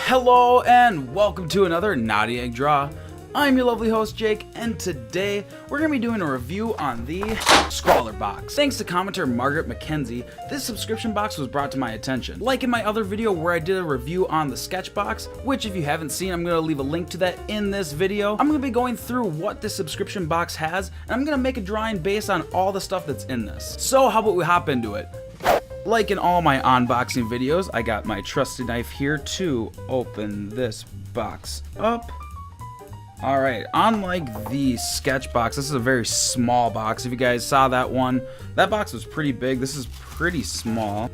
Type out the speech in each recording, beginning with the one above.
Hello and welcome to another Naughty Egg Draw. I'm your lovely host Jake, and today we're going to be doing a review on the ScrawlrBox. Thanks to commenter Margaret McKenzie, this subscription box was brought to my attention. Like in my other video where I did a review on the Sketchbox, which if you haven't seen, I'm going to leave a link to that in this video. I'm going to be going through what this subscription box has, and I'm going to make a drawing based on all the stuff that's in this. So how about we hop into it? Like in all my unboxing videos, I got my trusty knife here to open this box up. Alright, unlike the Sketchbox, this is a very small box. If you guys saw that one, that box was pretty big. This is pretty small.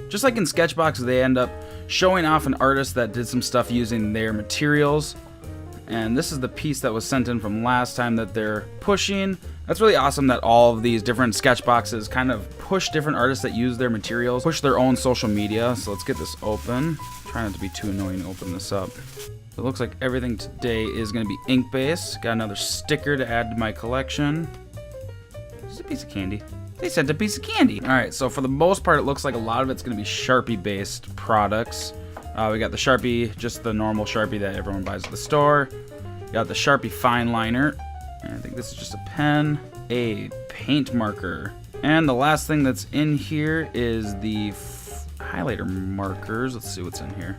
Just like in Sketchbox, they end up showing off an artist that did some stuff using their materials. And this is the piece that was sent in from last time that they're pushing. That's really awesome that all of these different Sketchboxes kind of push different artists that use their materials, push their own social media. So let's get this open. Try not to be too annoying to open this up. It looks like everything today is going to be ink based. Got another sticker to add to my collection. Just a piece of candy. They sent a piece of candy. Alright, so for the most part, it looks like a lot of it's going to be Sharpie based products. We got the Sharpie, just the normal Sharpie that everyone buys at the store. Got the Sharpie fine liner. And I think this is just a pen, a paint marker. And the last thing that's in here is the highlighter markers. Let's see what's in here.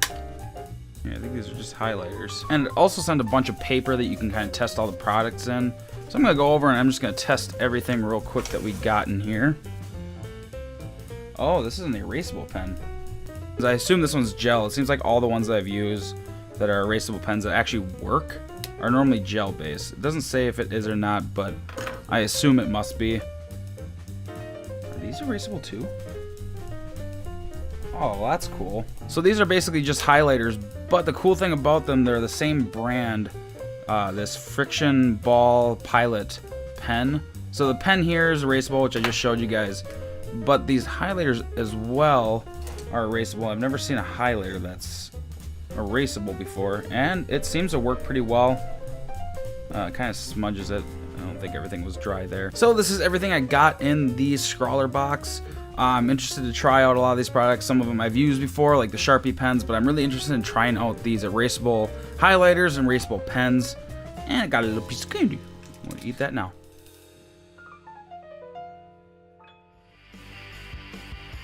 Yeah, I think these are just highlighters. And it also sent a bunch of paper that you can kind of test all the products in. So I'm going to go over and I'm just going to test everything real quick that we got in here. Oh, this is an erasable pen. I assume this one's gel. It seems like all the ones that I've used that are erasable pens that actually work are normally gel based. It doesn't say if it is or not, but I assume it must be. Are these erasable too? Oh, well, that's cool. So these are basically just highlighters, but the cool thing about them, they're the same brand, this Friction Ball Pilot pen. So the pen here is erasable, which I just showed you guys, but these highlighters as well are erasable. I've never seen a highlighter that's erasable before, and it seems to work pretty well. It kind of smudges it. I don't think everything was dry there. So this is everything I got in the ScrawlrBox. I'm interested to try out a lot of these products. Some of them I've used before, like the Sharpie pens, but I'm really interested in trying out these erasable highlighters and erasable pens. And I got a little piece of candy. I'm gonna eat that now.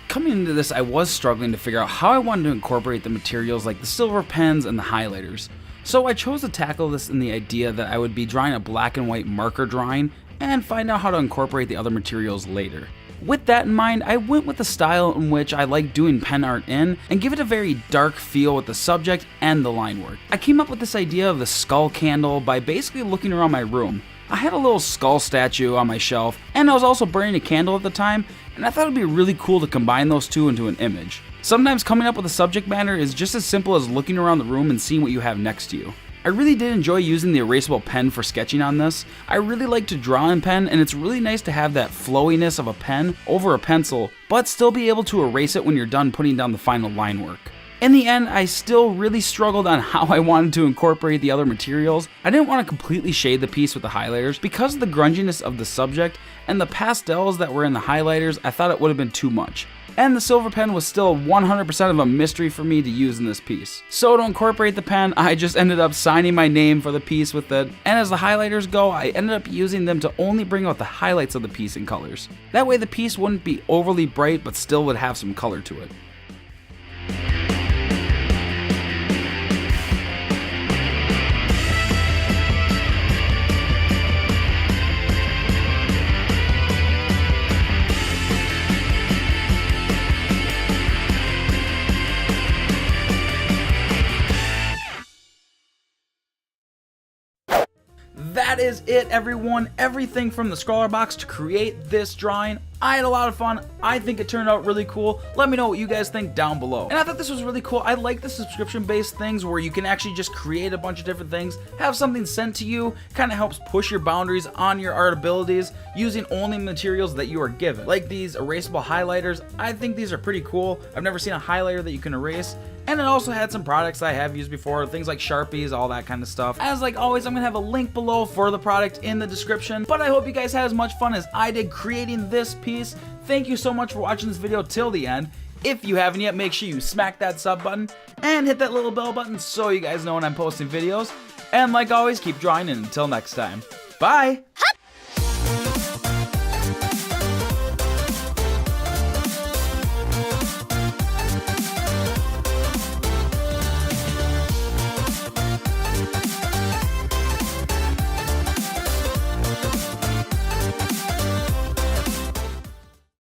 Coming into this, I was struggling to figure out how I wanted to incorporate the materials like the silver pens and the highlighters. So I chose to tackle this in the idea that I would be drawing a black and white marker drawing and find out how to incorporate the other materials later. With that in mind, I went with the style in which I like doing pen art in and give it a very dark feel with the subject and the line work. I came up with this idea of the skull candle by basically looking around my room. I had a little skull statue on my shelf, and I was also burning a candle at the time, and I thought it'd be really cool to combine those two into an image. Sometimes coming up with a subject matter is just as simple as looking around the room and seeing what you have next to you. I really did enjoy using the erasable pen for sketching on this. I really like to draw in pen, and it's really nice to have that flowiness of a pen over a pencil, but still be able to erase it when you're done putting down the final line work. In the end, I still really struggled on how I wanted to incorporate the other materials. I didn't want to completely shade the piece with the highlighters because of the grunginess of the subject and the pastels that were in the highlighters. I thought it would have been too much. And the silver pen was still 100% of a mystery for me to use in this piece. So to incorporate the pen, I just ended up signing my name for the piece with it, and as the highlighters go, I ended up using them to only bring out the highlights of the piece in colors. That way the piece wouldn't be overly bright, but still would have some color to it. That is it, everyone. Everything from the ScrawlrBox to create this drawing. I had a lot of fun. I think it turned out really cool. Let me know what you guys think down below. And I thought this was really cool. I like the subscription-based things where you can actually just create a bunch of different things, have something sent to you, kind of helps push your boundaries on your art abilities using only materials that you are given. Like these erasable highlighters, I think these are pretty cool. I've never seen a highlighter that you can erase, And it also had some products I have used before, things like Sharpies, all that kind of stuff. As like always, I'm gonna have a link below for the product in the description. But I hope you guys had as much fun as I did creating this piece. Thank you so much for watching this video till the end. If you haven't yet, make sure you smack that sub button and hit that little bell button so you guys know when I'm posting videos. And like always, keep drawing, and until next time, bye!